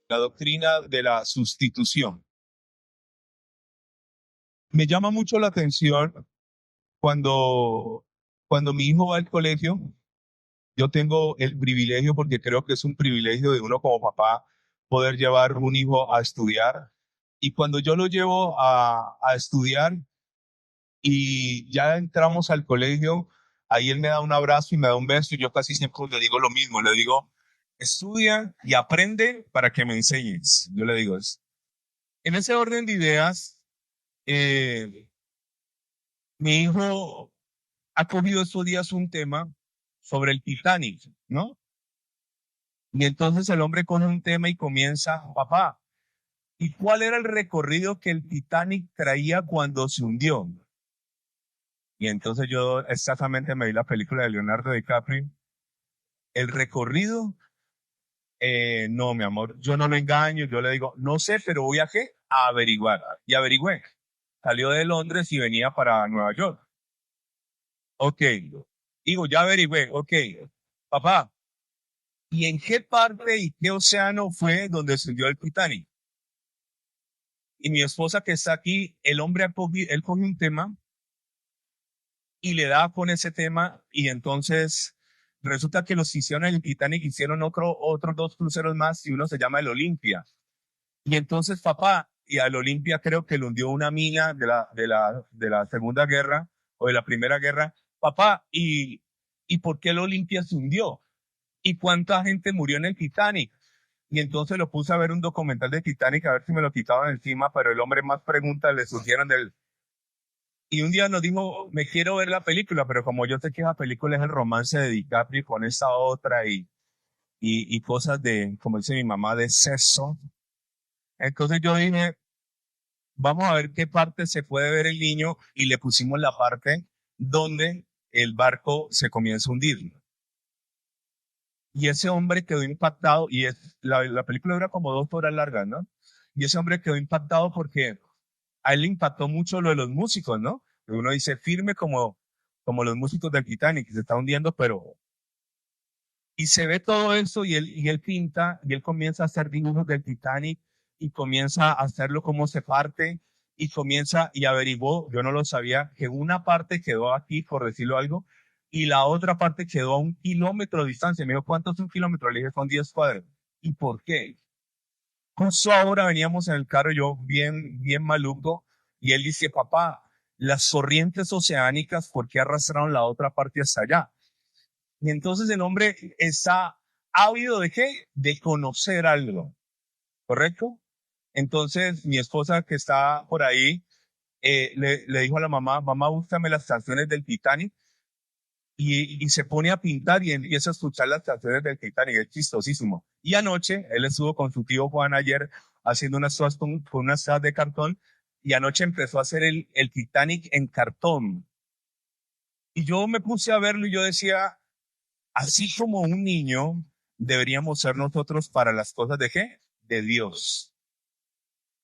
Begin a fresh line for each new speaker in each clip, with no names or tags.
la doctrina de la sustitución. Me llama mucho la atención cuando, cuando mi hijo va al colegio. Yo tengo el privilegio, porque creo que es un privilegio de uno como papá, poder llevar un hijo a estudiar. Y cuando yo lo llevo a estudiar y ya entramos al colegio, ahí él me da un abrazo y me da un beso, y yo casi siempre le digo lo mismo, le digo: estudia y aprende para que me enseñes. Yo le digo eso. En ese orden de ideas, eh, mi hijo ha cogido estos días un tema sobre el Titanic, ¿no? Y entonces el hombre coge un tema y comienza: papá, ¿y cuál era el recorrido que el Titanic traía cuando se hundió? Y entonces yo exactamente me vi la película de Leonardo DiCaprio. El recorrido, no, mi amor, yo no lo engaño, yo le digo: no sé, pero voy a qué, a averiguar. Y averigüé. Salió de Londres y venía para Nueva York. Ok. Digo, ya averigüé, ok. Papá, ¿y en qué parte y qué océano fue donde se hundió el Titanic? Y mi esposa, que está aquí, el hombre él coge un tema y le da con ese tema, y entonces resulta que los que hicieron el Titanic hicieron otros dos cruceros más, y uno se llama el Olimpia. Y entonces, papá, y al Olimpia creo que lo hundió una mina de la Segunda Guerra o de la Primera Guerra. Papá, ¿y por qué el Olimpia se hundió? ¿Y cuánta gente murió en el Titanic? Y entonces lo puse a ver un documental de Titanic, a ver si me lo quitaban encima, pero el hombre más preguntas le surgieron del... Y un día nos dijo: me quiero ver la película, pero como yo sé que esa película es el romance de DiCaprio con esa otra, y cosas de, como dice mi mamá, de sexo. Entonces yo dije: vamos a ver qué parte se puede ver el niño, y le pusimos la parte donde el barco se comienza a hundir. Y ese hombre quedó impactado, y la película dura como 2 horas largas, ¿no? Y ese hombre quedó impactado porque a él le impactó mucho lo de los músicos, ¿no? Uno dice firme como los músicos del Titanic, que se está hundiendo, pero... Y se ve todo eso, y él pinta, y él comienza a hacer dibujos del Titanic, y comienza a hacerlo como se parte, y comienza y averiguó, yo no lo sabía, que una parte quedó aquí, por decirlo algo, y la otra parte quedó a 1 kilómetro de distancia. Me dijo: ¿cuánto es 1 kilómetro? Le dije: son 10 cuadras. ¿Y por qué? Justo ahora veníamos en el carro, yo bien, bien maluco, y él dice: papá, las corrientes oceánicas, ¿por qué arrastraron la otra parte hasta allá? Y entonces el hombre está ávido ¿de qué? De conocer algo, ¿correcto? Entonces mi esposa, que está por ahí, le dijo a la mamá: mamá, búscame las canciones del Titanic, y se pone a pintar y empieza a escuchar las canciones del Titanic. Es chistosísimo. Y anoche, él estuvo con su tío Juan ayer haciendo unas cosas con unas cosas de cartón, y anoche empezó a hacer el Titanic en cartón. Y yo me puse a verlo, y yo decía: así como un niño, deberíamos ser nosotros para las cosas de qué? De Dios.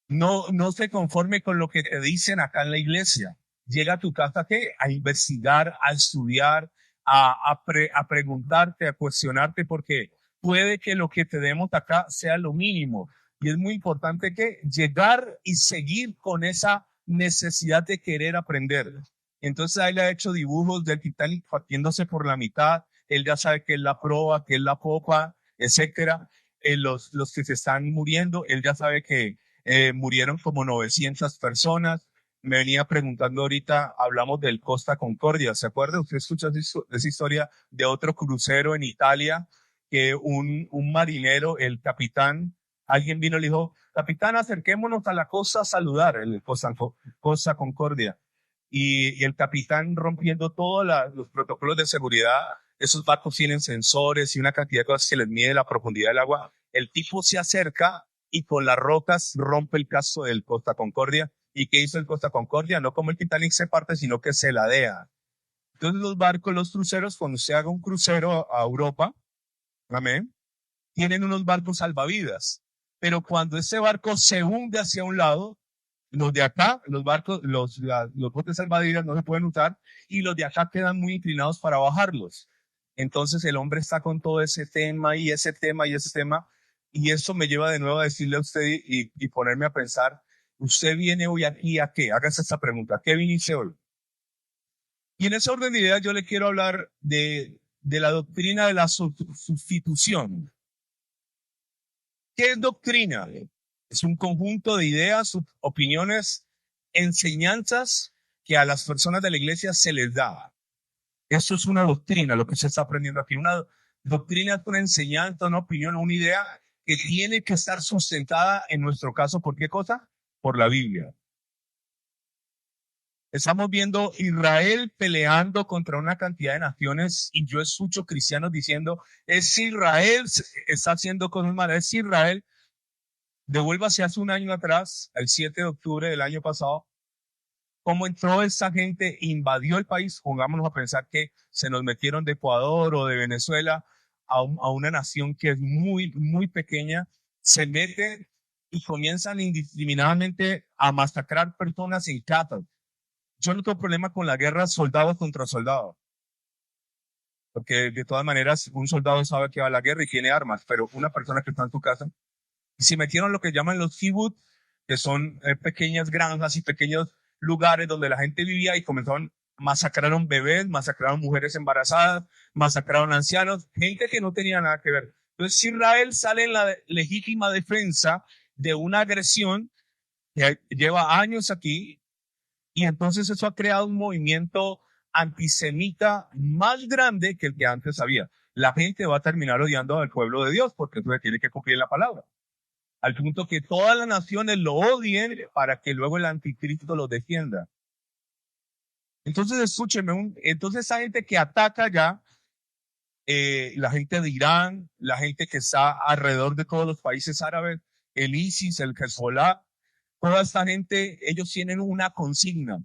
No, no se conforme con lo que te dicen acá en la iglesia. Llega a tu casa, ¿qué? A investigar, a estudiar, a preguntarte, a cuestionarte, porque puede que lo que te demos acá sea lo mínimo. Y es muy importante que llegar y seguir con esa necesidad de querer aprender. Entonces ahí le ha hecho dibujos del Titanic partiéndose por la mitad. Él ya sabe qué es la proa, qué es la popa, etcétera. Los que se están muriendo, él ya sabe que murieron como 900 personas. Me venía preguntando ahorita, hablamos del Costa Concordia, ¿se acuerda? Usted escucha esa historia de otro crucero en Italia, que un marinero, el capitán, alguien vino y le dijo: capitán, acerquémonos a la costa a saludar, el Costa Concordia. Y el capitán, rompiendo todos los protocolos de seguridad, esos barcos tienen sensores y una cantidad de cosas que les mide la profundidad del agua. El tipo se acerca y con las rocas rompe el casco del Costa Concordia. ¿Y qué hizo el Costa Concordia? No como el Titanic se parte, sino que se ladea. Entonces los barcos, los cruceros, cuando usted haga un crucero a Europa, amén, tienen unos barcos salvavidas. Pero cuando ese barco se hunde hacia un lado, los de acá, los barcos, los botes salvavidas no se pueden usar, y los de acá quedan muy inclinados para bajarlos. Entonces el hombre está con todo ese tema y ese tema y ese tema, Y eso me lleva de nuevo a decirle a usted y ponerme a pensar, ¿usted viene hoy aquí a qué? Hágase esta pregunta, ¿a qué viniste hoy? Y en ese orden de ideas yo le quiero hablar de la doctrina de la sustitución. ¿Qué es doctrina? Es un conjunto de ideas, opiniones, enseñanzas que a las personas de la iglesia se les da. Eso es una doctrina, lo que se está aprendiendo aquí. Una doctrina es una enseñanza, una opinión, una idea que tiene que estar sustentada, en nuestro caso, ¿por qué cosa? Por la Biblia. Estamos viendo Israel peleando contra una cantidad de naciones y yo escucho cristianos diciendo, es Israel, está haciendo cosas malas, es Israel. Devuélvase hace un año atrás, el 7 de octubre del año pasado, cómo entró esa gente, invadió el país. Pongámonos a pensar que se nos metieron de Ecuador o de Venezuela a una nación que es muy, muy pequeña, se mete y comienzan indiscriminadamente a masacrar personas en catas. Yo no tengo problema con la guerra soldado contra soldado, porque de todas maneras un soldado sabe que va a la guerra y tiene armas, pero una persona que está en tu casa, y se metieron lo que llaman los kibbutz, que son pequeñas granjas y pequeños lugares donde la gente vivía y comenzaron, masacraron bebés, masacraron mujeres embarazadas, masacraron ancianos, gente que no tenía nada que ver. Entonces Israel sale en la legítima defensa de una agresión que lleva años aquí. Y entonces eso ha creado un movimiento antisemita más grande que el que antes había. La gente va a terminar odiando al pueblo de Dios porque entonces tiene que cumplir la palabra. Al punto que todas las naciones lo odien para que luego el anticristo los defienda. Entonces escúcheme, entonces esa gente que ataca ya, la gente de Irán, la gente que está alrededor de todos los países árabes, el ISIS, el Hezbollah, toda esta gente, ellos tienen una consigna: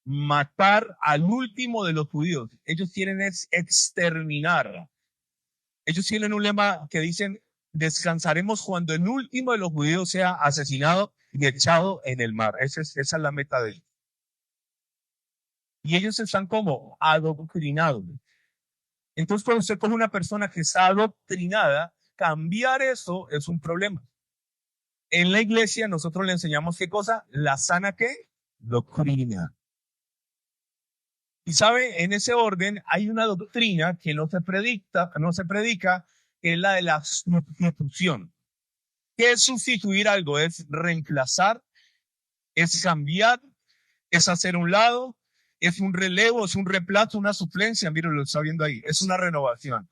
matar al último de los judíos. Ellos quieren exterminar. Ellos tienen un lema que dicen, descansaremos cuando el último de los judíos sea asesinado y echado en el mar. Esa es la meta de ellos. Y ellos están como adoctrinados. Entonces, cuando usted coge una persona que está adoctrinada, cambiar eso es un problema. En la iglesia nosotros le enseñamos ¿qué cosa? La sana ¿qué? Doctrina. Y sabe, en ese orden hay una doctrina que no se predica, que es la de la sustitución. ¿Qué es sustituir algo? Es reemplazar, es cambiar, es hacer un lado, es un relevo, es un reemplazo, una suplencia. Mira, lo está viendo ahí, es una renovación.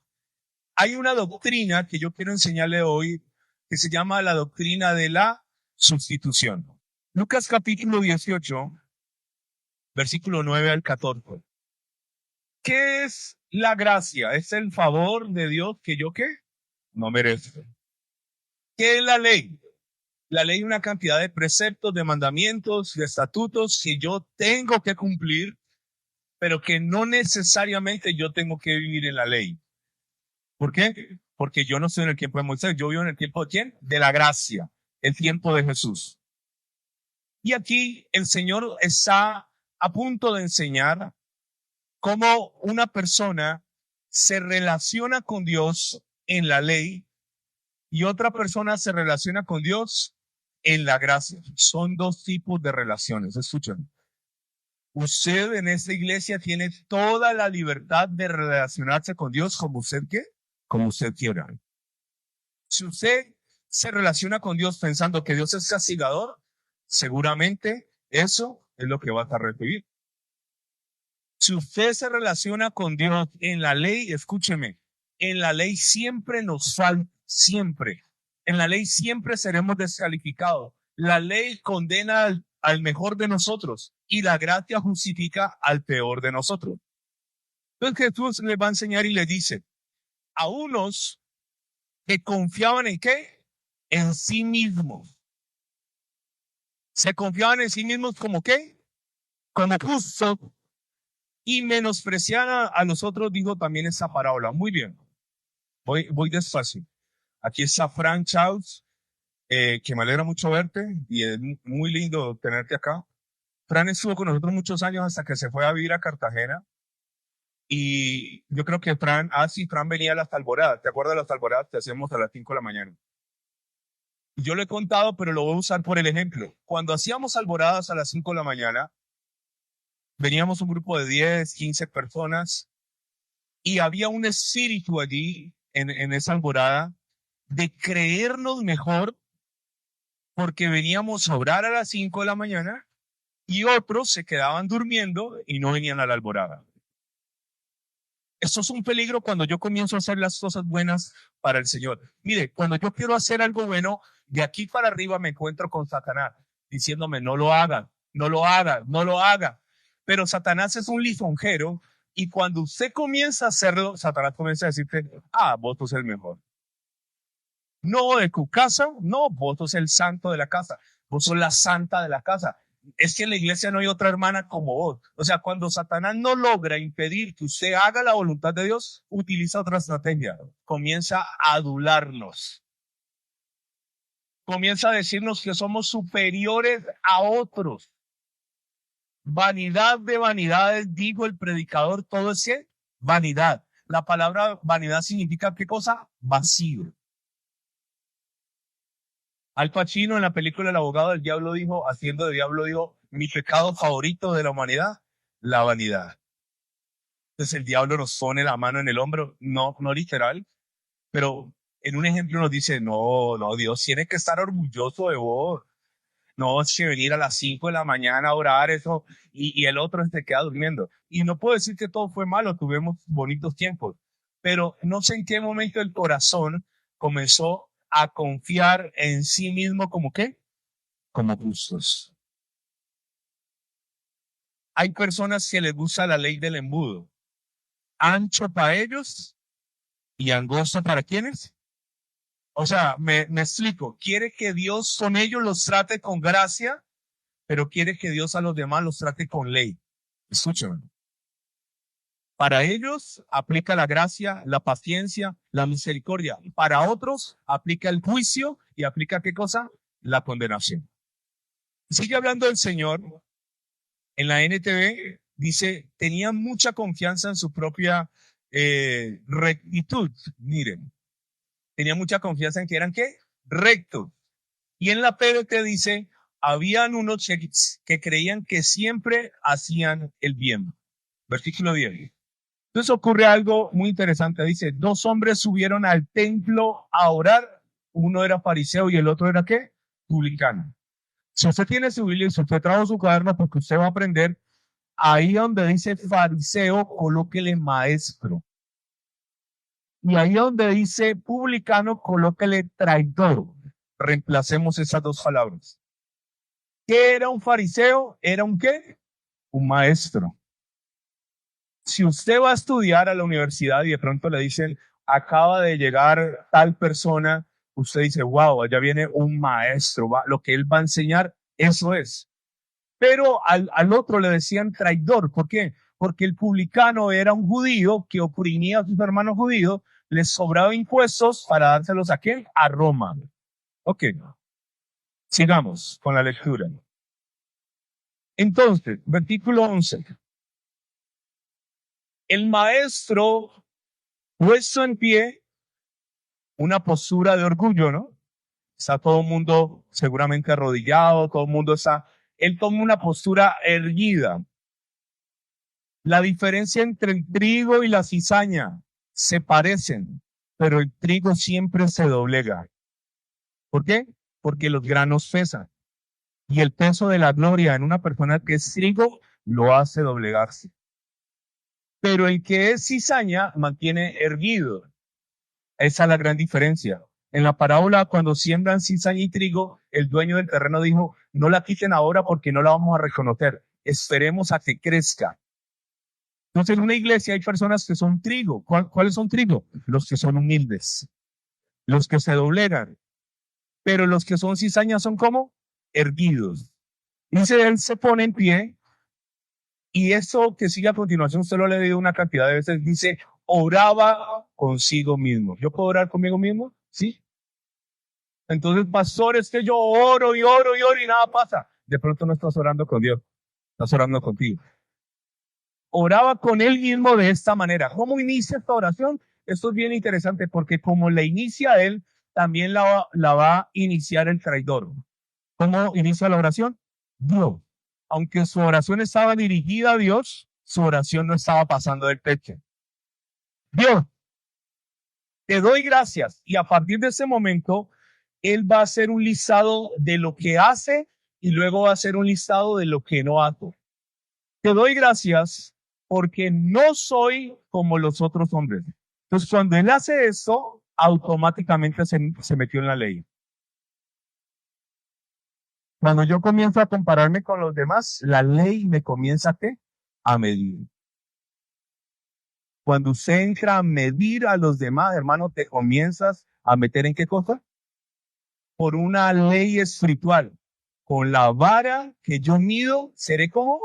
Hay una doctrina que yo quiero enseñarle hoy que se llama la doctrina de la sustitución. Lucas capítulo 18, versículo 9 al 14. ¿Qué es la gracia? Es el favor de Dios que yo ¿qué? No merezco. ¿Qué es la ley? La ley es una cantidad de preceptos, de mandamientos, de estatutos que yo tengo que cumplir, pero que no necesariamente yo tengo que vivir en la ley. ¿Por qué? Porque yo no estoy en el tiempo de Moisés, yo vivo en el tiempo de ¿quién? De la gracia, el tiempo de Jesús. Y aquí el Señor está a punto de enseñar cómo una persona se relaciona con Dios en la ley y otra persona se relaciona con Dios en la gracia. Son dos tipos de relaciones. Escuchen. Usted en esta iglesia tiene toda la libertad de relacionarse con Dios como usted ¿qué? Como usted quiera. Si usted se relaciona con Dios pensando que Dios es castigador, seguramente eso es lo que va a recibir. Si usted se relaciona con Dios en la ley, escúcheme, en la ley siempre nos falta, siempre. En la ley siempre seremos descalificados. La ley condena al mejor de nosotros y la gracia justifica al peor de nosotros. Entonces Jesús les va a enseñar y le dice, a unos que confiaban en ¿qué? En sí mismos. Se confiaban en sí mismos como ¿qué? Como justos. Y menospreciar a los otros, dijo también esa parábola. Muy bien, voy despacio. Aquí está Frank Charles, que me alegra mucho verte y es muy lindo tenerte acá. Fran estuvo con nosotros muchos años hasta que se fue a vivir a Cartagena. Y yo creo que Fran venía a las alboradas. ¿Te acuerdas de las alboradas que hacemos a las 5 de la mañana? Yo lo he contado, pero lo voy a usar por el ejemplo. Cuando hacíamos alboradas a las 5 de la mañana, veníamos un grupo de 10, 15 personas y había un espíritu allí en esa alborada de creernos mejor porque veníamos a orar a las 5 de la mañana y otros se quedaban durmiendo y no venían a la alborada. Esto es un peligro cuando yo comienzo a hacer las cosas buenas para el Señor. Mire, cuando yo quiero hacer algo bueno, de aquí para arriba me encuentro con Satanás diciéndome, no lo haga, no lo haga, no lo haga. Pero Satanás es un lisonjero y cuando usted comienza a hacerlo, Satanás comienza a decirte, vos sos el mejor. No, de tu casa, no, vos sos el santo de la casa, vos sos la santa de la casa. Es que en la iglesia no hay otra hermana como vos. O sea, cuando Satanás no logra impedir que usted haga la voluntad de Dios, utiliza otra estrategia. Comienza a adularnos. Comienza a decirnos que somos superiores a otros. Vanidad de vanidades, dijo el predicador, todo es ¿qué? Vanidad. La palabra vanidad significa ¿qué cosa? Vacío. Al Pacino en la película El abogado del diablo dijo, haciendo de diablo, dijo, mi pecado favorito de la humanidad, la vanidad. Entonces el diablo nos pone la mano en el hombro, no literal, pero en un ejemplo nos dice, no, Dios tiene que estar orgulloso de vos. No, es que venir a las 5 de la mañana a orar eso y el otro se queda durmiendo. Y no puedo decir que todo fue malo, tuvimos bonitos tiempos, pero no sé en qué momento el corazón comenzó a confiar en sí mismo como qué, como justos. Hay personas que les gusta la ley del embudo. Ancho para ellos y angosto para quienes. O sea, me explico. Quiere que Dios con ellos los trate con gracia, pero quiere que Dios a los demás los trate con ley. Escúchame. Para ellos aplica la gracia, la paciencia, la misericordia. Para otros aplica el juicio y aplica ¿qué cosa? La condenación. Sigue hablando el Señor. En la NTV dice, tenía mucha confianza en su propia rectitud. Miren, tenía mucha confianza en que eran ¿qué? Rectos. Y en la PDT dice, habían unos que creían que siempre hacían el bien. Versículo 10. Entonces ocurre algo muy interesante. Dice, 2 hombres subieron al templo a orar. Uno era fariseo y el otro era ¿qué? Publicano. Si usted tiene su Biblia y si usted trajo su cuaderno, porque usted va a aprender, ahí donde dice fariseo, colóquele maestro. Y ahí donde dice publicano, colóquele traidor. Reemplacemos esas 2 palabras. ¿Qué era un fariseo? ¿Era un qué? Un maestro. Si usted va a estudiar a la universidad y de pronto le dicen, acaba de llegar tal persona, usted dice, wow, allá viene un maestro, lo que él va a enseñar, eso es. Pero al otro le decían traidor. ¿Por qué? Porque el publicano era un judío que oprimía a sus hermanos judíos, les sobraba impuestos para dárselos a quién? A Roma. Ok, sigamos con la lectura. Entonces, versículo 11. El maestro puesto en pie, una postura de orgullo, ¿no? Está todo el mundo seguramente arrodillado, todo el mundo está, él toma una postura erguida. La diferencia entre el trigo y la cizaña se parecen, pero el trigo siempre se doblega. ¿Por qué? Porque los granos pesan. Y el peso de la gloria en una persona que es trigo lo hace doblegarse. Pero el que es cizaña mantiene erguido. Esa es la gran diferencia. En la parábola, cuando siembran cizaña y trigo, el dueño del terreno dijo, no la quiten ahora porque no la vamos a reconocer. Esperemos a que crezca. Entonces, en una iglesia hay personas que son trigo. ¿Cuáles son trigo? Los que son humildes. Los que se doblegan. Pero los que son cizaña son como erguidos. Dice, él se pone en pie. Y eso que sigue a continuación, usted lo ha leído una cantidad de veces, dice, oraba consigo mismo. ¿Yo puedo orar conmigo mismo? Sí. Entonces, pastor, es que yo oro y oro y oro y nada pasa. De pronto no estás orando con Dios, estás orando contigo. Oraba con él mismo de esta manera. ¿Cómo inicia esta oración? Esto es bien interesante porque como le inicia él,
también la va a iniciar el traidor. ¿Cómo inicia la oración? Dios. Aunque su oración estaba dirigida a Dios, su oración no estaba pasando del techo. Dios, te doy gracias. Y a partir de ese momento, él va a hacer un listado de lo que hace y luego va a hacer un listado de lo que no hace. Te doy gracias porque no soy como los otros hombres. Entonces, cuando él hace eso, automáticamente se metió en la ley. Cuando yo comienzo a compararme con los demás, la ley me comienza a medir. Cuando usted entra a medir a los demás, hermano, te comienzas a meter ¿en qué cosa? Por una ley espiritual. Con la vara que yo mido, seré como...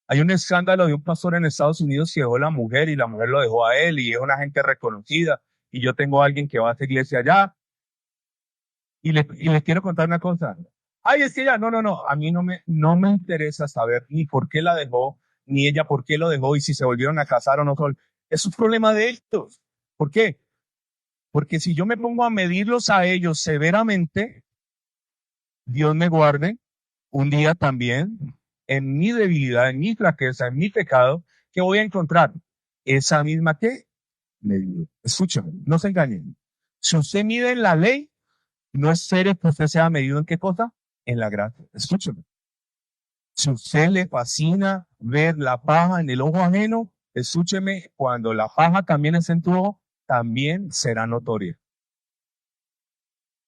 Hay un escándalo de un pastor en Estados Unidos que dejó a la mujer y la mujer lo dejó a él y es una gente reconocida. Y yo tengo a alguien que va a esa iglesia allá. Y les quiero contar una cosa. Ay, es que ya, no. A mí no me interesa saber ni por qué la dejó, ni ella por qué lo dejó y si se volvieron a casar o no. Es un problema de ellos. ¿Por qué? Porque si yo me pongo a medirlos a ellos severamente, Dios me guarde un día también en mi debilidad, en mi flaqueza, en mi pecado, que voy a encontrar esa misma que medida. Escúchame, no se engañen. Si usted mide en la ley, no espere que usted sea medido en qué cosa, en la gracia. Escúchame. Si usted le fascina ver la paja en el ojo ajeno, escúcheme, cuando la paja también es en tu ojo, también será notoria.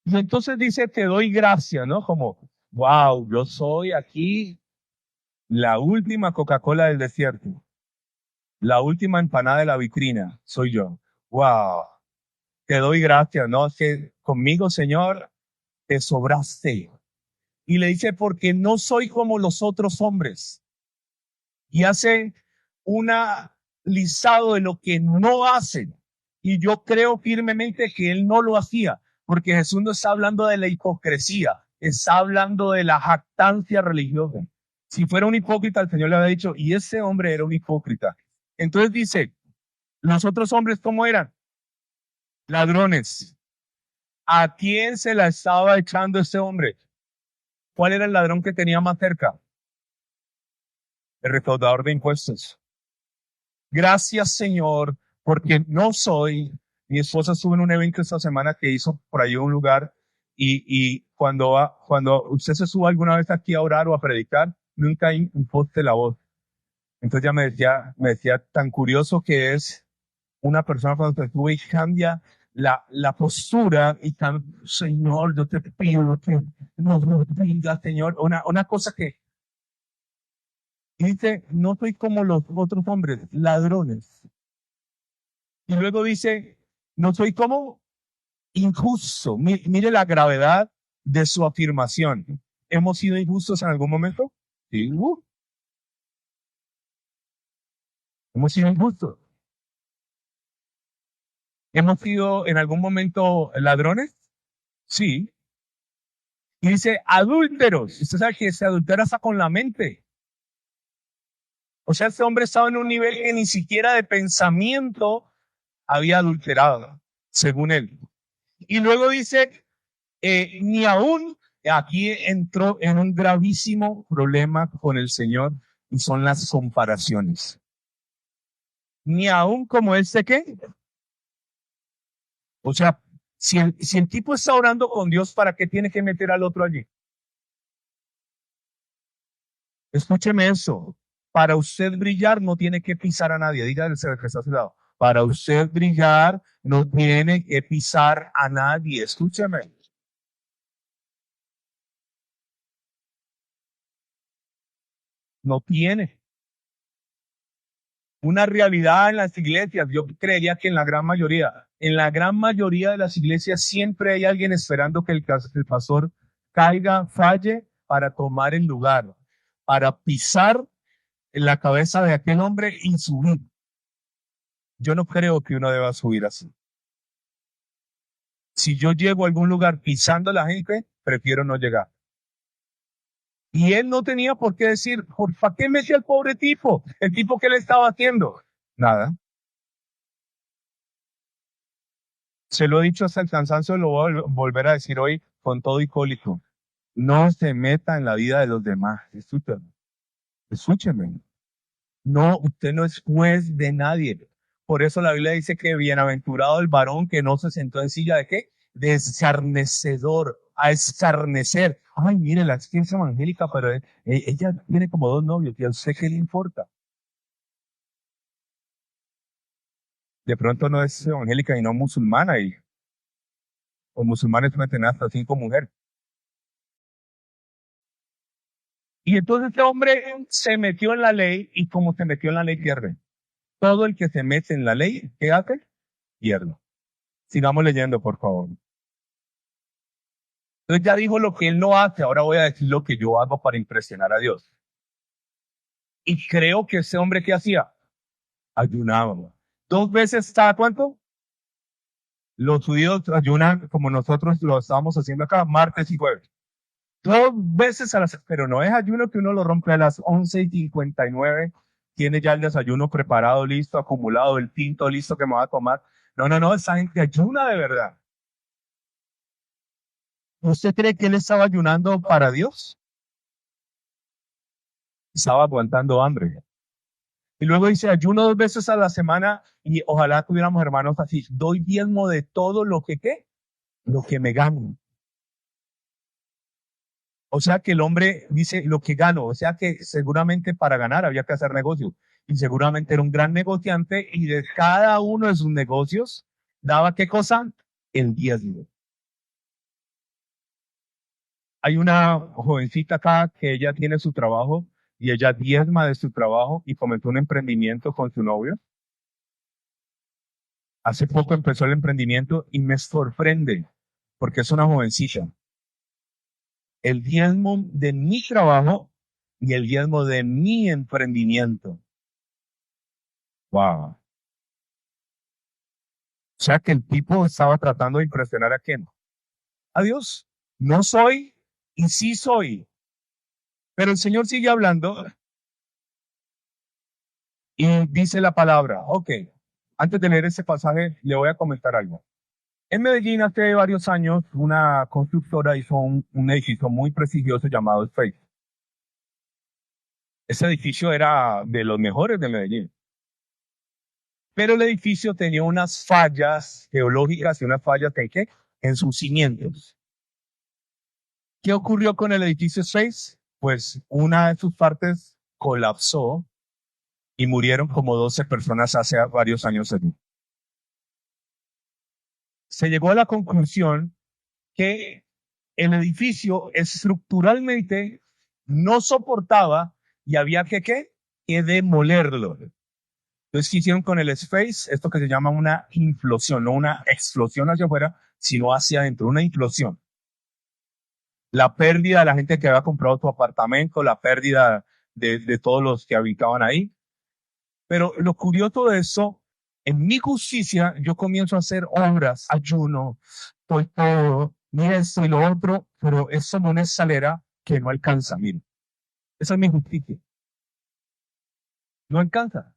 Y entonces dice, te doy gracias, ¿no? Como, wow, yo soy aquí la última Coca-Cola del desierto. La última empanada de la vitrina, soy yo. Wow, te doy gracias, ¿no? Es que conmigo, Señor, te sobraste. Y le dice, porque no soy como los otros hombres. Y hace una listado de lo que no hacen. Y yo creo firmemente que él no lo hacía, porque Jesús no está hablando de la hipocresía, está hablando de la jactancia religiosa. Si fuera un hipócrita, el Señor le había dicho, y ese hombre era un hipócrita. Entonces dice, los otros hombres, ¿cómo eran? Ladrones. ¿A quién se la estaba echando este hombre? ¿Cuál era el ladrón que tenía más cerca? El recaudador de impuestos. Gracias, Señor, porque no soy. Mi esposa estuvo en un evento esta semana que hizo por ahí un lugar y cuando usted se suba alguna vez aquí a orar o a predicar, nunca imposte la voz. Entonces ya me decía tan curioso que es una persona cuando se sube y cambia la postura y tan, Señor, yo te pido que nos bendiga, Señor. Una cosa que dice, no soy como los otros hombres, ladrones. Y luego dice, no soy como injusto. Mire la gravedad de su afirmación. ¿Hemos sido injustos en algún momento? Sí. Hemos sido injustos. ¿Hemos sido en algún momento ladrones? Sí. Y dice, adúlteros. Usted sabe que se adultera hasta con la mente. O sea, este hombre estaba en un nivel que ni siquiera de pensamiento había adulterado, según él. Y luego dice, ni aún, aquí entró en un gravísimo problema con el Señor y son las comparaciones. Ni aún como este qué. O sea, si el tipo está orando con Dios, ¿para qué tiene que meter al otro allí? Escúcheme eso. Para usted brillar no tiene que pisar a nadie. Dígale que está a su lado. Para usted brillar no tiene que pisar a nadie. Escúcheme. No tiene. Una realidad en las iglesias, yo creería que en la gran mayoría de las iglesias siempre hay alguien esperando que el pastor caiga, falle para tomar el lugar, para pisar en la cabeza de aquel hombre y subir. Yo no creo que uno deba subir así. Si yo llego a algún lugar pisando a la gente, prefiero no llegar. Y él no tenía por qué decir, ¿para qué metí al pobre tipo? El tipo que le estaba haciendo. Nada. Se lo he dicho hasta el cansancio, lo voy a volver a decir hoy con todo Hipólito. No se meta en la vida de los demás. Escúchame. Escúcheme. No, usted no es juez de nadie. Por eso la Biblia dice que bienaventurado el varón que no se sentó en silla de qué? De escarnecedor, a escarnecer. Ay, mire, la es que es evangélica, pero ella tiene como dos novios y a usted qué le importa. De pronto no es evangélica y no musulmana y los musulmanes meten hasta 5 mujeres. Y entonces este hombre se metió en la ley y como se metió en la ley pierde. Todo el que se mete en la ley, ¿qué hace? Pierde. Sigamos leyendo, por favor. Entonces ya dijo lo que él no hace, ahora voy a decir lo que yo hago para impresionar a Dios. Y creo que ese hombre, ¿qué hacía? Ayunaba. 2 veces cada cuánto? Los judíos ayunan como nosotros lo estábamos haciendo acá, martes y jueves. 2 veces a la semana, pero no es ayuno que uno lo rompe a las 11:59, tiene ya el desayuno preparado, listo, acumulado, el tinto listo que me va a tomar. No, no, no, esa gente ayuna de verdad. ¿Usted cree que él estaba ayunando para Dios? Estaba aguantando hambre. Y luego dice, ayuno 2 veces a la semana y ojalá tuviéramos hermanos así. Doy diezmo de todo lo que, ¿qué? Lo que me gano. O sea que el hombre dice lo que gano. O sea que seguramente para ganar había que hacer negocio. Y seguramente era un gran negociante y de cada uno de sus negocios daba ¿qué cosa? El diezmo. Hay una jovencita acá que ella tiene su trabajo y ella diezma de su trabajo y comenzó un emprendimiento con su novio. Hace poco empezó el emprendimiento y me sorprende porque es una jovencita. El diezmo de mi trabajo y el diezmo de mi emprendimiento. Wow. O sea que el tipo estaba tratando de impresionar a quién. A Dios. No soy y sí soy. Pero el Señor sigue hablando y dice la palabra. Ok, antes de leer ese pasaje, le voy a comentar algo. En Medellín, hace varios años, una constructora hizo un edificio muy prestigioso llamado Space. Ese edificio era de los mejores de Medellín. Pero el edificio tenía unas fallas geológicas y unas fallas en sus cimientos. ¿Qué ocurrió con el edificio 6? Pues una de sus partes colapsó y murieron como 12 personas hace varios años allí. Se llegó a la conclusión que el edificio estructuralmente no soportaba y había que demolerlo. Entonces, ¿qué hicieron con el Space? Esto que se llama una implosión, no una explosión hacia afuera, sino hacia adentro, una implosión. La pérdida de la gente que había comprado tu apartamento, la pérdida de todos los que habitaban ahí. Pero lo curioso de eso, en mi justicia, yo comienzo a hacer obras, ayuno, estoy todo, ni esto y lo otro, pero eso es una escalera que no alcanza, mire. Esa es mi justicia. No alcanza.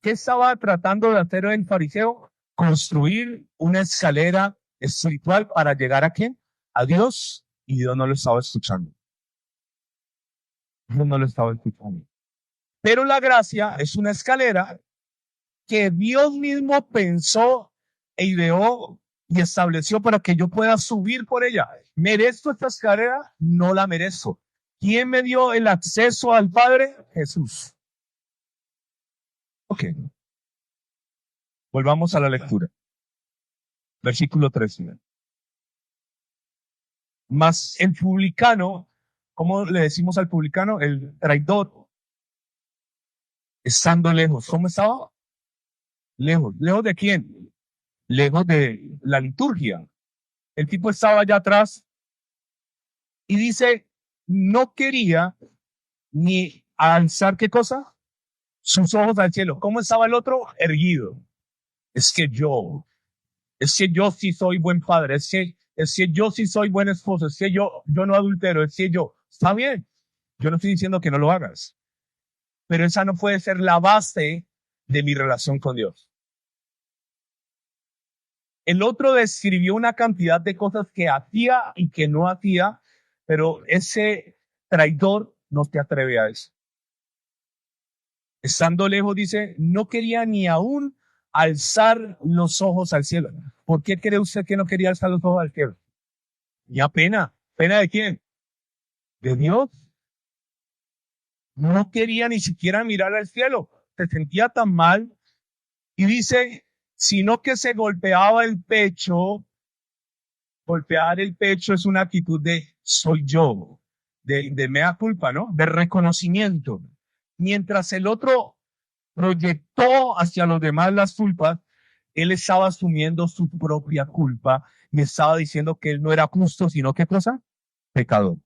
¿Qué estaba tratando de hacer el fariseo? Construir una escalera espiritual para llegar a quién? A Dios, y Dios no lo estaba escuchando. Dios no lo estaba escuchando. Pero la gracia es una escalera que Dios mismo pensó e ideó y estableció para que yo pueda subir por ella. ¿Merezco esta escalera? No la merezco. ¿Quién me dio el acceso al Padre? Jesús. Ok. Volvamos a la lectura. Versículo 13. Mas el publicano, ¿cómo le decimos al publicano? El traidor, estando lejos. ¿Cómo estaba? Lejos. ¿Lejos de quién? Lejos de la liturgia. El tipo estaba allá atrás y dice, no quería ni alzar, ¿qué cosa? Sus ojos al cielo. ¿Cómo estaba el otro? Erguido. Es que yo sí soy buen padre, es que yo sí soy buen esposo, es que yo no adultero, es que yo, está bien. Yo no estoy diciendo que no lo hagas, pero esa no puede ser la base de mi relación con Dios. El otro describió una cantidad de cosas que hacía y que no hacía, pero ese traidor no se atreve a eso. Estando lejos, dice, no quería ni aún alzar los ojos al cielo. ¿Por qué cree usted que no quería alzar los ojos al cielo? Ya pena. ¿Pena de quién? De Dios. No quería ni siquiera mirar al cielo. Se sentía tan mal. Y dice, sino que se golpeaba el pecho. Golpear el pecho es una actitud de soy yo, de mea culpa, ¿no? De reconocimiento. Mientras el otro proyectó hacia los demás las culpas, él estaba asumiendo su propia culpa y estaba diciendo que él no era justo, sino ¿qué cosa? Pecador.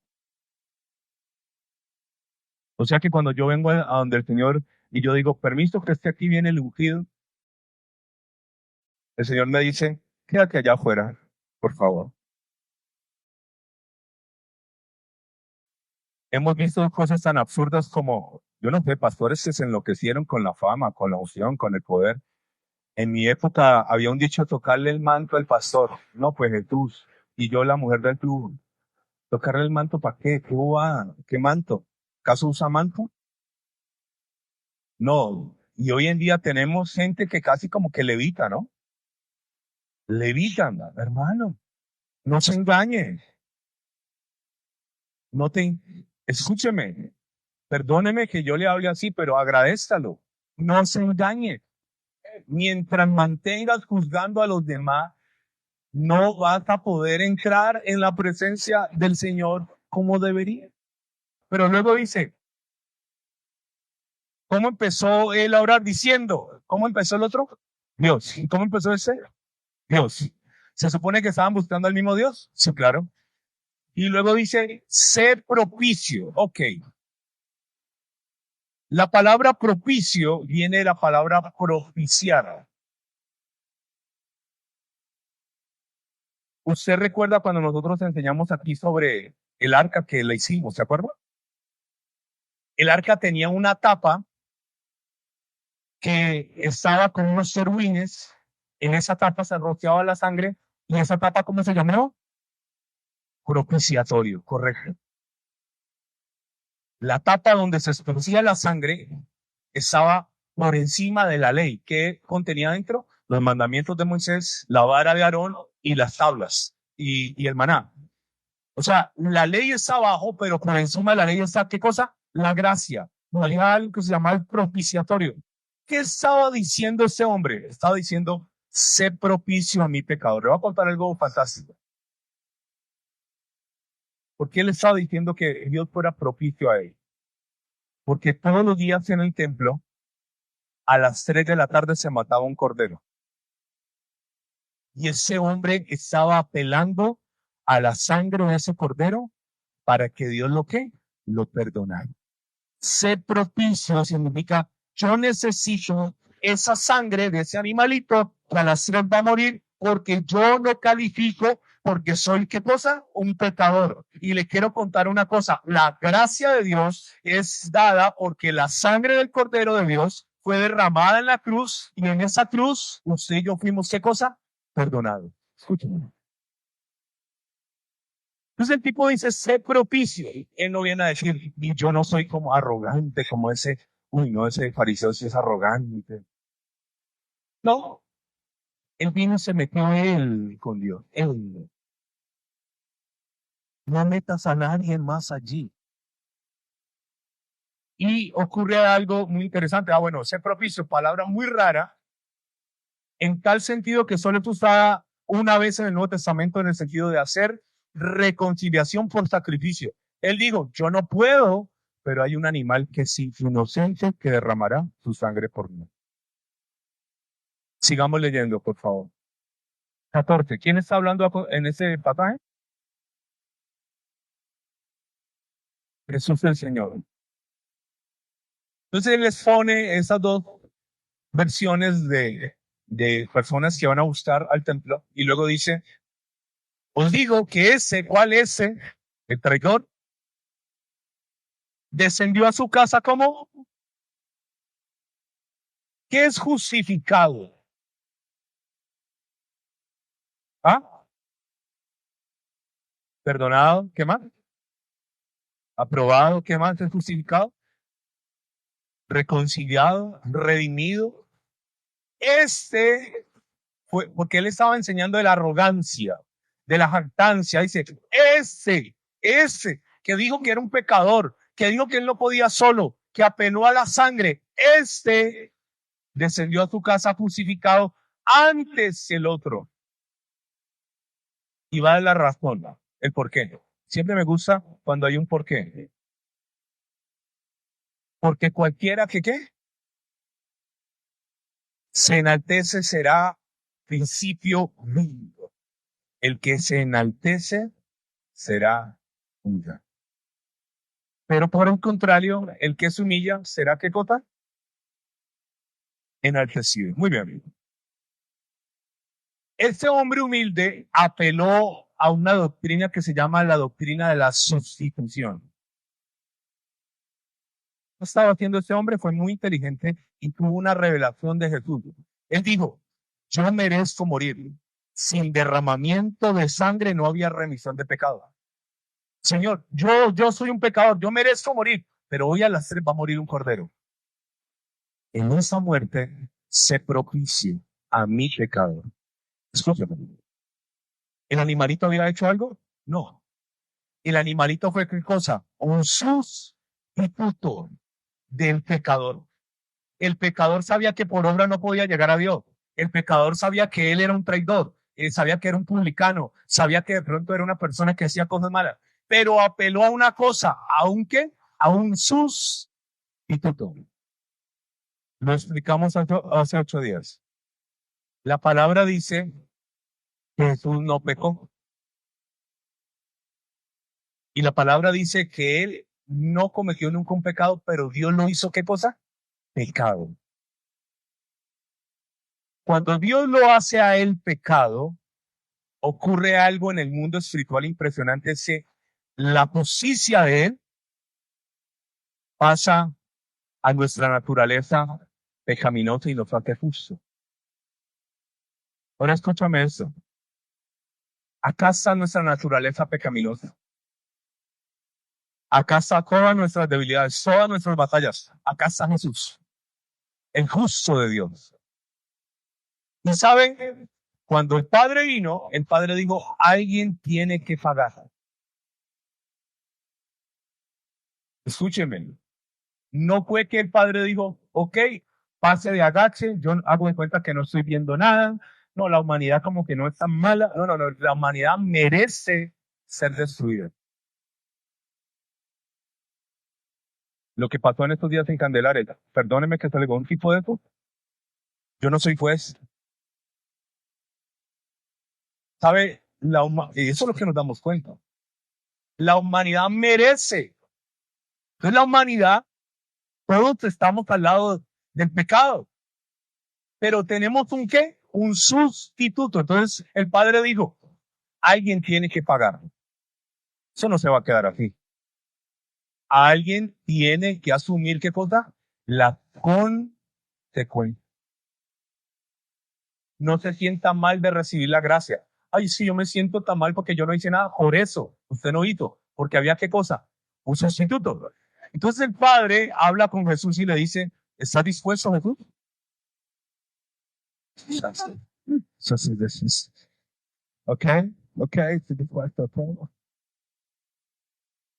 O sea que cuando yo vengo a donde el Señor y yo digo, permiso que esté aquí bien el ungido, el Señor me dice, quédate allá afuera, por favor. Hemos visto cosas tan absurdas como, yo no sé, pastores que se enloquecieron con la fama, con la unción, con el poder. En mi época había un dicho, tocarle el manto al pastor. No, pues Jesús. Y yo la mujer del club. ¿Tocarle el manto para qué? ¿Qué va? ¿Qué manto? ¿Acaso usa manto? No. Y hoy en día tenemos gente que casi como que levita, ¿no? Levitan, hermano. No se engañe. No te, escúcheme. Perdóneme que yo le hable así, pero agradézcalo. No se engañe. Mientras mantengas juzgando a los demás, no vas a poder entrar en la presencia del Señor como debería. Pero luego dice, ¿cómo empezó él a orar? Diciendo, ¿cómo empezó el otro? Dios. ¿Y cómo empezó ese? Dios. ¿Se supone que estaban buscando al mismo Dios? Sí, claro. Y luego dice, sé propicio. Ok. La palabra propicio viene de la palabra propiciar. ¿Usted recuerda cuando nosotros enseñamos aquí sobre el arca que le hicimos? ¿Se acuerda? El arca tenía una tapa que estaba con unos querubines. En esa tapa se rociaba la sangre. ¿Y esa tapa cómo se llamó? Propiciatorio, correcto. La tapa donde se esparcía la sangre estaba por encima de la ley. ¿Qué contenía dentro? Los mandamientos de Moisés, la vara de Aarón y las tablas y el maná. O sea, la ley está abajo, pero por encima de la ley está, ¿qué cosa? La gracia. Había algo que se llama el propiciatorio. ¿Qué estaba diciendo ese hombre? Estaba diciendo, sé propicio a mi pecador. Le voy a contar algo fantástico. ¿Por qué él estaba diciendo que Dios fuera propicio a él? Porque todos los días en el templo, a las 3 de la tarde se mataba un cordero. Y ese hombre estaba apelando a la sangre de ese cordero para que Dios lo que lo perdonara. Ser propicio significa yo necesito esa sangre de ese animalito que a las 3 va a morir porque yo no califico porque soy, ¿qué cosa? Un pecador. Y le quiero contar una cosa, la gracia de Dios es dada porque la sangre del Cordero de Dios fue derramada en la cruz y en esa cruz usted y yo fuimos, ¿qué cosa? Perdonados. Escúchame. Entonces el tipo dice, sé propicio. Él no viene a decir, y yo no soy como arrogante, como ese, uy, no, ese fariseo sí es arrogante. No, él vino y se metió él con Dios. Él. No metas a nadie más allí. Y ocurre algo muy interesante. Ah, bueno, ser propicio, palabra muy rara, en tal sentido que solo es usada una vez en el Nuevo Testamento en el sentido de hacer reconciliación por sacrificio. Él dijo, yo no puedo, pero hay un animal que es inocente que derramará su sangre por mí. Sigamos leyendo, por favor. 14. ¿Quién está hablando en ese pasaje? Jesús el Señor. Entonces él les pone esas dos versiones de personas que van a buscar al templo y luego dice, os digo que ¿cuál ese? El traidor descendió a su casa como ¿qué es justificado? ¿Ah? Perdonado, ¿qué más? Aprobado, ¿qué más? Es justificado, reconciliado, redimido. Este fue, porque él estaba enseñando de la arrogancia, de la jactancia. Dice, ese que dijo que era un pecador, que dijo que él no podía solo, que apeló a la sangre, descendió a su casa justificado antes que el otro. Y va a dar la razón, el por qué. Siempre me gusta cuando hay un por qué. Porque cualquiera que ¿qué? Se enaltece será principio lindo. El que se enaltece será humillado. Pero por el contrario, el que se humilla será ¿qué cosa? Enaltecido. Muy bien, amigo. Este hombre humilde apeló a una doctrina que se llama la doctrina de la sustitución. Lo que estaba haciendo este hombre fue muy inteligente y tuvo una revelación de Jesús. Él dijo, yo merezco morir. Sin derramamiento de sangre no había remisión de pecado. Señor, yo soy un pecador, yo merezco morir, pero hoy a las 3 va a morir un cordero. En esa muerte se propicia a mi pecado. Escúchame. ¿El animalito había hecho algo? No. El animalito fue ¿qué cosa? Un sustituto del pecador. El pecador sabía que por obra no podía llegar a Dios. El pecador sabía que él era un traidor. Él sabía que era un publicano. Sabía que de pronto era una persona que hacía cosas malas. Pero apeló a una cosa. ¿A un qué? A un sustituto. Lo explicamos hace 8 días. La palabra dice que Jesús no pecó. Y la palabra dice que él no cometió nunca un pecado, pero Dios lo hizo ¿qué cosa? Pecado. Cuando Dios lo hace a él pecado, ocurre algo en el mundo espiritual impresionante, es que la justicia de él pasa a nuestra naturaleza pecaminosa y nos hace justo. Ahora escúchame esto. Acá está nuestra naturaleza pecaminosa. Acá está todas nuestras debilidades, todas nuestras batallas. Acá está Jesús, el justo de Dios. Y saben, cuando el Padre vino, el Padre dijo, alguien tiene que pagar. Escúchenme. No fue que el Padre dijo, ok, pase de agache, yo hago de cuenta que no estoy viendo nada. No, la humanidad como que no es tan mala. No, la humanidad merece ser destruida. Lo que pasó en estos días en Candelaria, perdóneme que se le dio un tipo de eso. Yo no soy juez. ¿Sabe? Y eso es lo que nos damos cuenta. La humanidad merece. Entonces la humanidad, todos estamos al lado del pecado. Pero tenemos un ¿qué? Un sustituto. Entonces el Padre dijo, alguien tiene que pagar. Eso no se va a quedar así. Alguien tiene que asumir ¿qué cosa? La consecuencia. No se sienta mal de recibir la gracia. Ay, sí, yo me siento tan mal porque yo no hice nada. Por eso, usted no hizo. Porque había ¿qué cosa? Un sustituto. Entonces el Padre habla con Jesús y le dice, ¿estás dispuesto, Jesús? Ok, estoy dispuesto.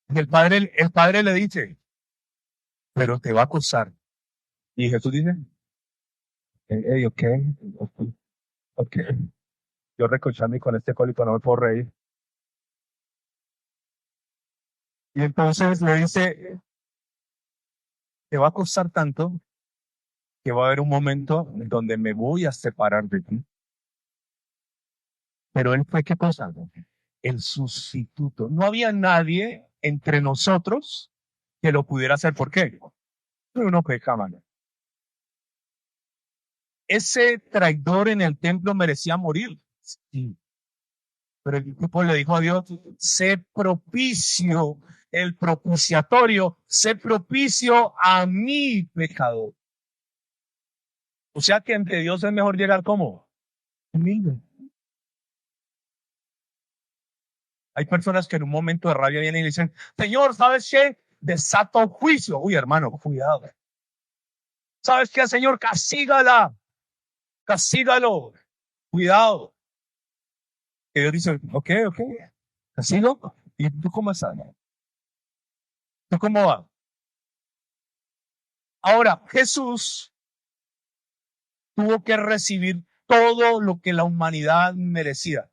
Y el padre le dice, pero te va a costar. Y Jesús dice, hey, ok. Yo recocharme con este cólico no me puedo reír. Y entonces le dice, te va a costar tanto que va a haber un momento donde me voy a separar de ti. Pero él fue, ¿qué cosa? El sustituto. No había nadie entre nosotros que lo pudiera hacer. ¿Por qué? Uno pecaba. Ese traidor en el templo merecía morir. Sí. Pero el tipo le dijo a Dios, sé propicio, el propiciatorio, sé propicio a mi pecador. O sea que ante Dios es mejor llegar como humilde. Hay personas que en un momento de rabia vienen y le dicen, Señor, ¿sabes qué? Desato juicio. Uy, hermano, cuidado. ¿Sabes qué, Señor? Castígala. Castígalo. Cuidado. Y Dios dice, ok, castigo. ¿Y tú cómo estás? ¿Tú cómo vas? Ahora, Jesús tuvo que recibir todo lo que la humanidad merecía.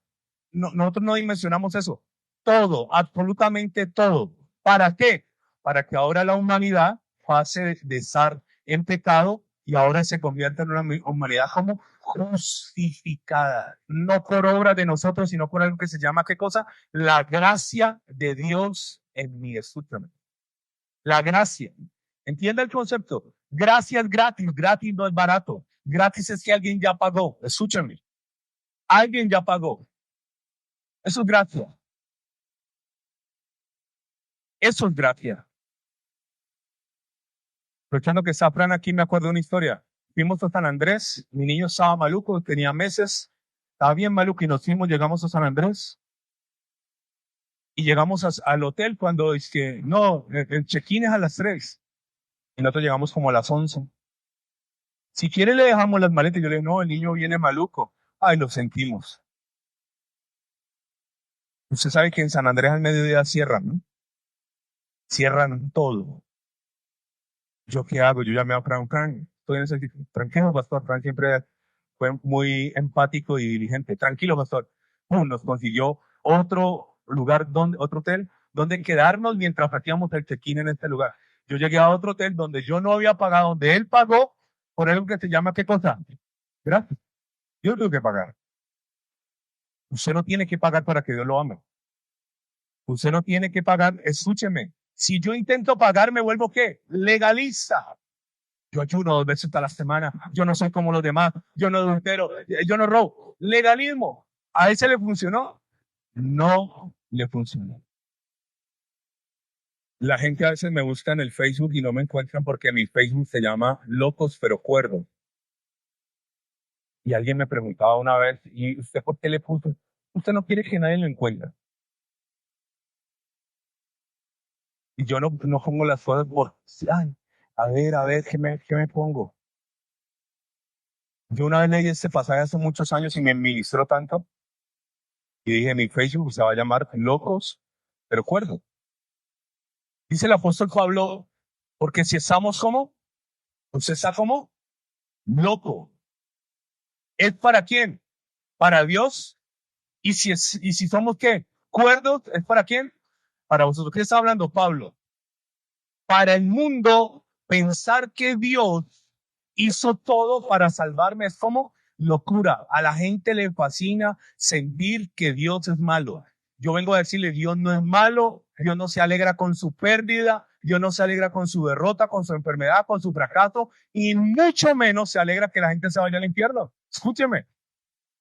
Nosotros no dimensionamos eso. Todo, absolutamente todo. ¿Para qué? Para que ahora la humanidad pase de estar en pecado y ahora se convierta en una humanidad como justificada. No por obra de nosotros, sino por algo que se llama, ¿qué cosa? La gracia de Dios en mí. Escúchame. La gracia. ¿Entiende el concepto? Gracia es gratis. Gratis no es barato. Gratis es que alguien ya pagó. Escúchame. Alguien ya pagó. Eso es gracia. Eso es gracia. Aprovechando que está Fran aquí, me acuerdo de una historia. Fuimos a San Andrés, mi niño estaba maluco, tenía meses, estaba bien maluco y nos fuimos, llegamos a San Andrés y llegamos al hotel cuando es que, no, el check-in es a las 3 y nosotros llegamos como a las 11. Si quiere le dejamos las maletas. Yo le digo, no, el niño viene maluco. Ay, lo sentimos. Usted sabe que en San Andrés al mediodía cierran, ¿no? Cierran todo. ¿Yo qué hago? Yo llamé a Fran. Estoy en ese sitio. Tranquilo, pastor. Fran siempre fue muy empático y diligente. Tranquilo, pastor. Nos consiguió otro lugar, otro hotel, donde quedarnos mientras hacíamos el check-in en este lugar. Yo llegué a otro hotel donde yo no había pagado, donde él pagó por algo que se llama, ¿qué cosa? Gracias. Yo tengo que pagar. Usted no tiene que pagar para que Dios lo ame. Usted no tiene que pagar, escúcheme. Si yo intento pagar, me vuelvo ¿qué? Legalista. Yo ayuno 2 veces a la semana. Yo no soy como los demás. Yo no adultero. Yo no robo. Legalismo. ¿A ese le funcionó? No le funcionó. La gente a veces me busca en el Facebook y no me encuentran porque mi Facebook se llama Locos pero Cuerdos. Y alguien me preguntaba una vez, ¿y usted por qué le puso? Usted no quiere que nadie lo encuentre. Y yo no pongo las cosas por, ay, a ver, ¿qué me pongo? Yo una vez leí este pasaje hace muchos años y me ministró tanto. Y dije, mi Facebook se va a llamar Locos, pero Cuerdos. Dice el apóstol Pablo, porque si estamos como, usted está como loco. ¿Es para quién? Para Dios. Y si somos qué? Cuerdos, ¿es para quién? Para vosotros. ¿Qué está hablando Pablo? Para el mundo, pensar que Dios hizo todo para salvarme es como locura. A la gente le fascina sentir que Dios es malo. Yo vengo a decirle, Dios no es malo, Dios no se alegra con su pérdida, Dios no se alegra con su derrota, con su enfermedad, con su fracaso, y mucho menos se alegra que la gente se vaya al infierno. Escúcheme,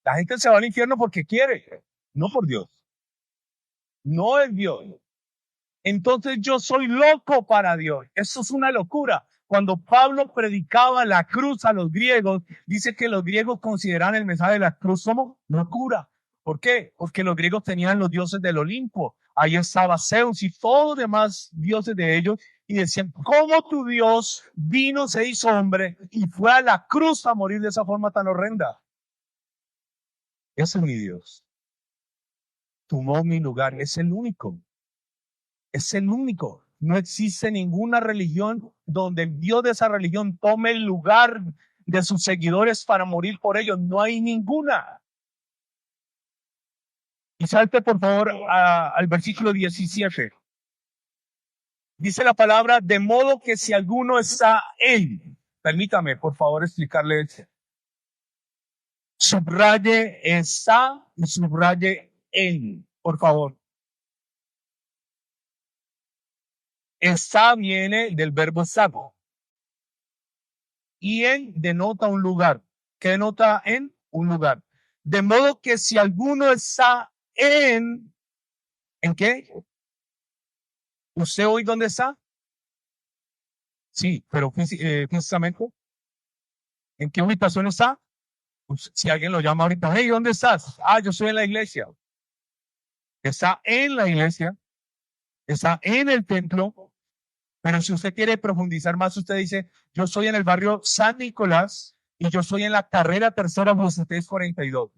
la gente se va al infierno porque quiere, no por Dios. No es Dios. Entonces yo soy loco para Dios. Eso es una locura. Cuando Pablo predicaba la cruz a los griegos, dice que los griegos consideran el mensaje de la cruz como locura. ¿Por qué? Porque los griegos tenían los dioses del Olimpo. Ahí estaba Zeus y todos los demás dioses de ellos. Y decían, ¿cómo tu Dios vino, se hizo hombre y fue a la cruz a morir de esa forma tan horrenda? Ese es mi Dios. Tomó mi lugar. Es el único. Es el único. No existe ninguna religión donde el Dios de esa religión tome el lugar de sus seguidores para morir por ellos. No hay ninguna. Y salte por favor al versículo 17. Dice la palabra, de modo que si alguno está en, permítame por favor explicarle esto. Subraye está y subraye en, por favor. Está viene del verbo estar. Y en denota un lugar. ¿Qué denota en? Un lugar. De modo que si alguno está ¿en qué? ¿Usted hoy dónde está? Sí, pero físicamente, ¿en qué ubicación está? Pues, si alguien lo llama ahorita, hey, ¿dónde estás? Ah, yo estoy en la iglesia. está en la iglesia, está en el templo, pero si usted quiere profundizar más, usted dice, yo soy en el barrio San Nicolás y yo soy en la carrera tercera 42.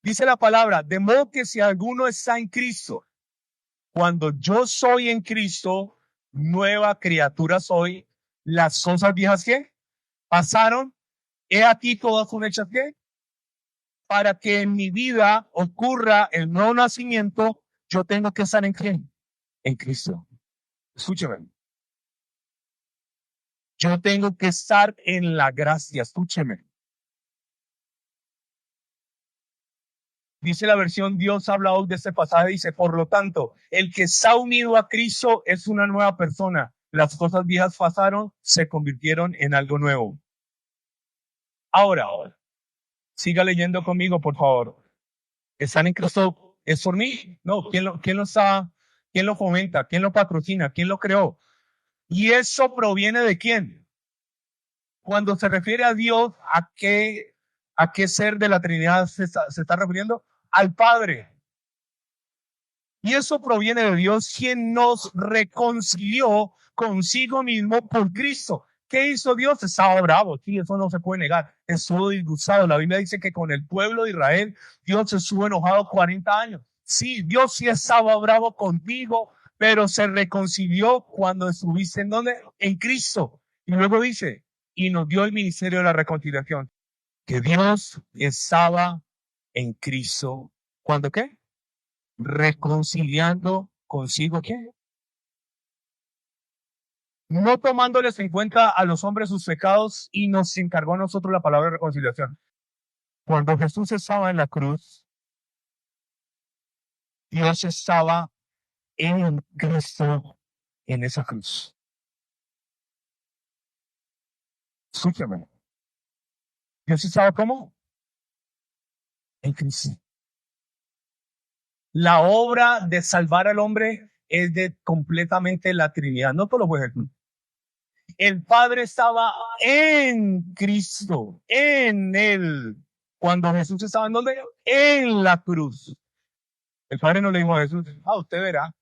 Dice la palabra, de modo que si alguno está en Cristo, cuando yo soy en Cristo, nueva criatura soy, las cosas viejas que pasaron, he aquí todas son hechas que, para que en mi vida ocurra el nuevo nacimiento, yo tengo que estar en quién, en Cristo. Escúcheme. Yo tengo que estar en la gracia, escúcheme. Dice la versión Dios habla hoy de este pasaje, dice, por lo tanto, el que está unido a Cristo es una nueva persona. Las cosas viejas pasaron, se convirtieron en algo nuevo. Ahora, siga leyendo conmigo, por favor. ¿Están en Cristo? ¿Es por mí? No, ¿quién lo fomenta? ¿Quién lo patrocina? ¿Quién lo creó? ¿Y eso proviene de quién? Cuando se refiere a Dios, ¿a qué ser de la Trinidad se está refiriendo? Al Padre. Y eso proviene de Dios, quien nos reconcilió consigo mismo por Cristo. ¿Qué hizo Dios? Estaba bravo, sí, eso no se puede negar. Estuvo disgustado. La Biblia dice que con el pueblo de Israel, Dios estuvo enojado 40 años. Sí, Dios sí estaba bravo contigo, pero se reconcilió cuando estuviste en donde? En Cristo. Y luego dice, y nos dio el ministerio de la reconciliación. Que Dios estaba en Cristo. ¿Cuándo qué? Reconciliando consigo qué? No tomándoles en cuenta a los hombres sus pecados y nos encargó a nosotros la palabra de reconciliación. Cuando Jesús estaba en la cruz, Dios estaba en Cristo en esa cruz. Escúchame. Dios estaba ¿cómo? En Cristo. La obra de salvar al hombre es de completamente la Trinidad. No te lo voy a decir. El Padre estaba en Cristo, en Él. Cuando Jesús estaba en donde? En la cruz. El Padre no le dijo a Jesús, usted verá.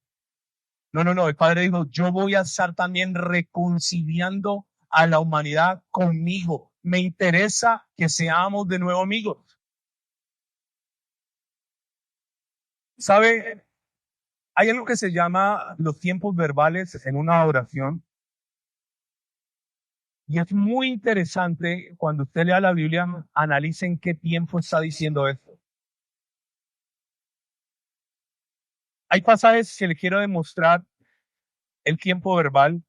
No. El Padre dijo, yo voy a estar también reconciliando a la humanidad conmigo. Me interesa que seamos de nuevo amigos. ¿Sabe? Hay algo que se llama los tiempos verbales en una oración. Y es muy interesante cuando usted lea la Biblia, analice en qué tiempo está diciendo esto. Hay pasajes que le quiero demostrar el tiempo verbal.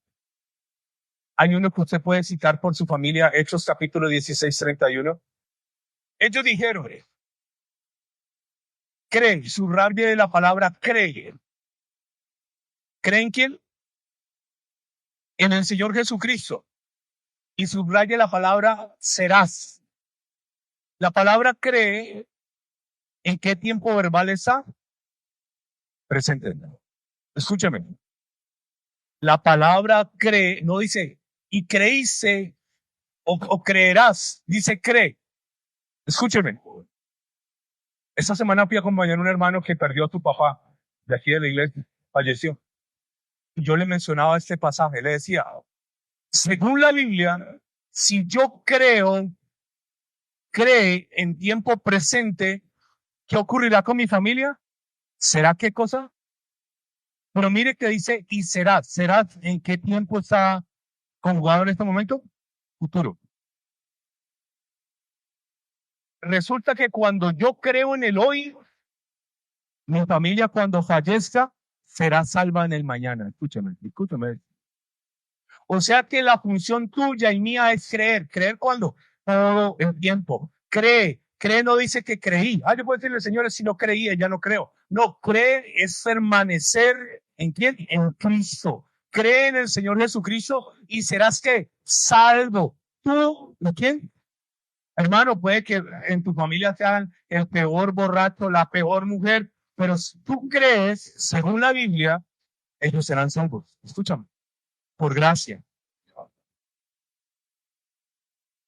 Hay uno que usted puede citar por su familia, Hechos capítulo 16, 31. Ellos dijeron, creen, subraye la palabra creen. ¿Creen quién? En el Señor Jesucristo. Y subraye la palabra serás. La palabra cree, ¿en qué tiempo verbal está? Presente. Escúchame. La palabra cree, no dice, y creíste o creerás, dice cree. Escúcheme. Esta semana fui a acompañar a un hermano que perdió a su papá de aquí de la iglesia, falleció. Y yo le mencionaba este pasaje, le decía, según la Biblia, si yo cree en tiempo presente, ¿qué ocurrirá con mi familia? ¿Será qué cosa? Pero mire que dice, y será ¿en qué tiempo está conjugado en este momento? Futuro. Resulta que cuando yo creo en el hoy, mi familia cuando fallezca será salva en el mañana. Escúchame. O sea que la función tuya y mía es creer. ¿Creer cuándo? Todo el tiempo. Cree no dice que creí. Yo puedo decirle, señores, si no creía, ya no creo. No, cree es permanecer ¿en quién? En Cristo. Cree en el Señor Jesucristo y serás ¿qué? Salvo. ¿Tú? ¿De quién? Hermano, puede que en tu familia sean el peor borracho, la peor mujer, pero si tú crees, según la Biblia, ellos serán salvos. Escúchame, por gracia.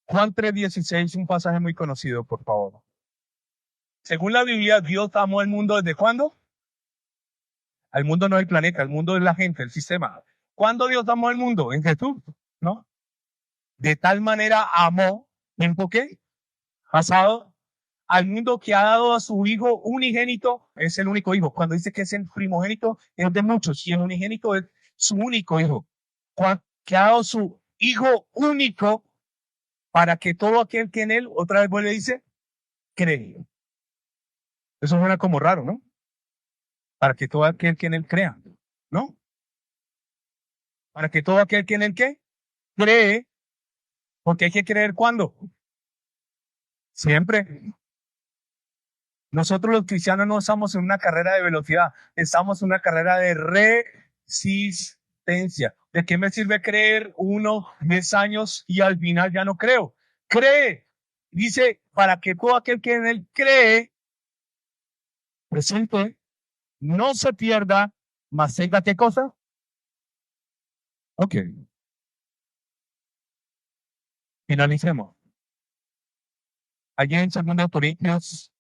Juan 3:16, un pasaje muy conocido, por favor. Según la Biblia, Dios amó el mundo ¿desde cuándo? Al mundo no es el planeta, el mundo es la gente, el sistema. ¿Cuándo Dios amó al mundo? En Jesús, ¿no? De tal manera amó, ¿tiempo qué? Pasado, al mundo que ha dado a su hijo unigénito, es el único hijo. Cuando dice que es el primogénito, es de muchos, y el unigénito es su único hijo. Que ha dado su hijo único para que todo aquel que en él, otra vez vuelve y dice, cree. Eso suena como raro, ¿no? Para que todo aquel que en él crea, ¿no? Para que todo aquel que en él ¿qué? Cree, porque hay que creer ¿cuándo? Siempre. Nosotros los cristianos no estamos en una carrera de velocidad, estamos en una carrera de resistencia. ¿De qué me sirve creer 1, 10 años y al final ya no creo? Cree. Dice, para que todo aquel que en él cree, presente, no se pierda, mas tenga ¿qué cosa? Ok. Finalicemos. Allí en 2 Corintios,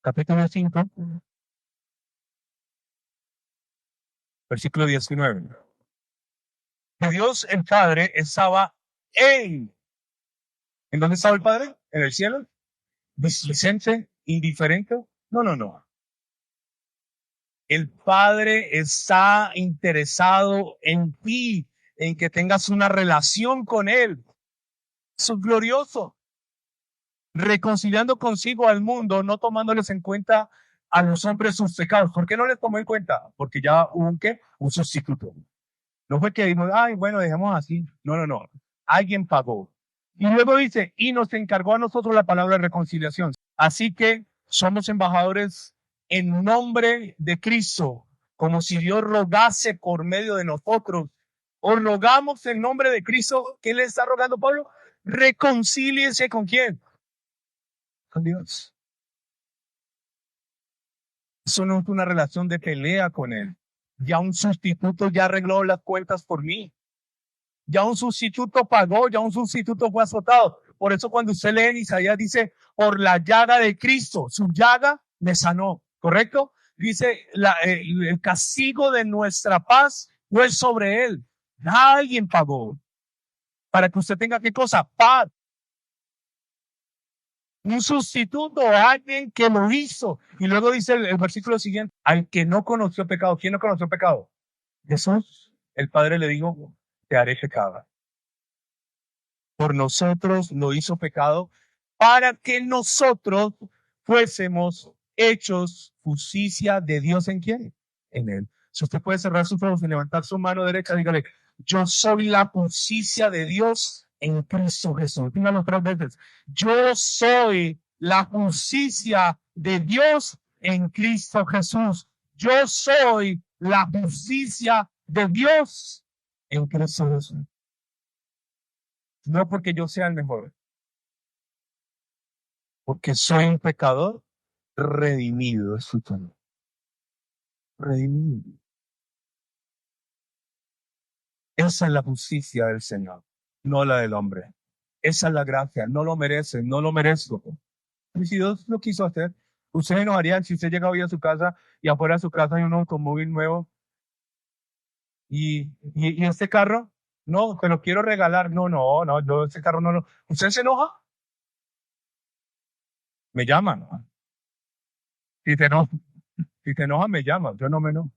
capítulo 5, versículo 19. Que Dios el Padre estaba ¿en dónde estaba el Padre? ¿En el cielo? ¿Displicente? ¿Indiferente? No, no, no. El Padre está interesado en ti, en que tengas una relación con Él. Eso es glorioso. Reconciliando consigo al mundo, no tomándoles en cuenta a los hombres sus pecados. ¿Por qué no les tomó en cuenta? Porque ya hubo un ¿qué? Un sustituto. No fue que dijimos, ay, bueno, dejemos así. No, no, no. Alguien pagó. Y luego dice, y nos encargó a nosotros la palabra de reconciliación. Así que somos embajadores en nombre de Cristo, como si Dios rogase por medio de nosotros. O rogamos en nombre de Cristo. ¿Qué le está rogando Pablo? Reconcíliese con quién? Con Dios. Eso no es una relación de pelea con Él. Ya un sustituto ya arregló las cuentas por mí. Ya un sustituto pagó, ya un sustituto fue azotado. Por eso cuando usted lee en Isaías dice, por la llaga de Cristo, su llaga me sanó, ¿correcto? Dice, el castigo de nuestra paz fue sobre él. Alguien pagó para que usted tenga ¿qué cosa? Paz. Un sustituto, alguien que lo hizo. Y luego dice el versículo siguiente, al que no conoció pecado. ¿Quién no conoció pecado? Jesús. El Padre le dijo, te haré pecado. Por nosotros lo hizo pecado para que nosotros fuésemos hechos justicia de Dios. ¿En quién? En Él. Si usted puede cerrar sus ojos y levantar su mano derecha, dígale, yo soy la justicia de Dios en Cristo Jesús. Dígalo 3 veces. Yo soy la justicia de Dios en Cristo Jesús. Yo soy la justicia de Dios en Cristo Jesús. No porque yo sea el mejor, porque soy un pecador redimido, escúchame. Redimido. Esa es la justicia del Señor, no la del hombre. Esa es la gracia, no lo merece, no lo merezco. Y si Dios lo quiso hacer, usted se enojaría si usted llega hoy a su casa y afuera de su casa hay un automóvil nuevo y este carro, no, te lo quiero regalar. No, no, no, yo ese carro no lo. ¿Usted se enoja? Me llaman. Si te enoja, si te enoja, me llaman. Yo no me enojo.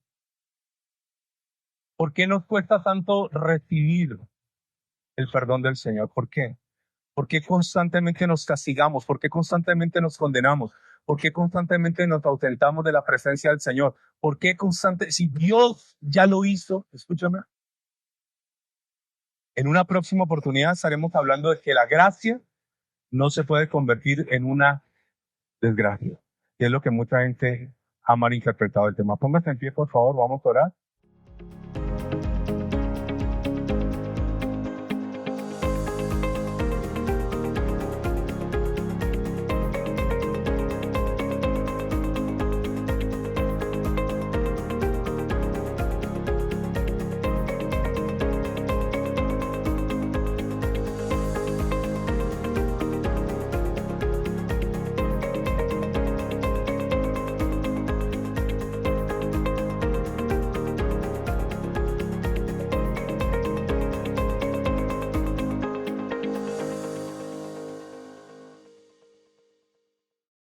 ¿Por qué nos cuesta tanto recibir el perdón del Señor? ¿Por qué? ¿Por qué constantemente nos castigamos? ¿Por qué constantemente nos condenamos? ¿Por qué constantemente nos ausentamos de la presencia del Señor? ¿Por qué si Dios ya lo hizo, escúchame, en una próxima oportunidad estaremos hablando de que la gracia no se puede convertir en una desgracia. Y es lo que mucha gente ha malinterpretado el tema. Póngase en pie, por favor, vamos a orar.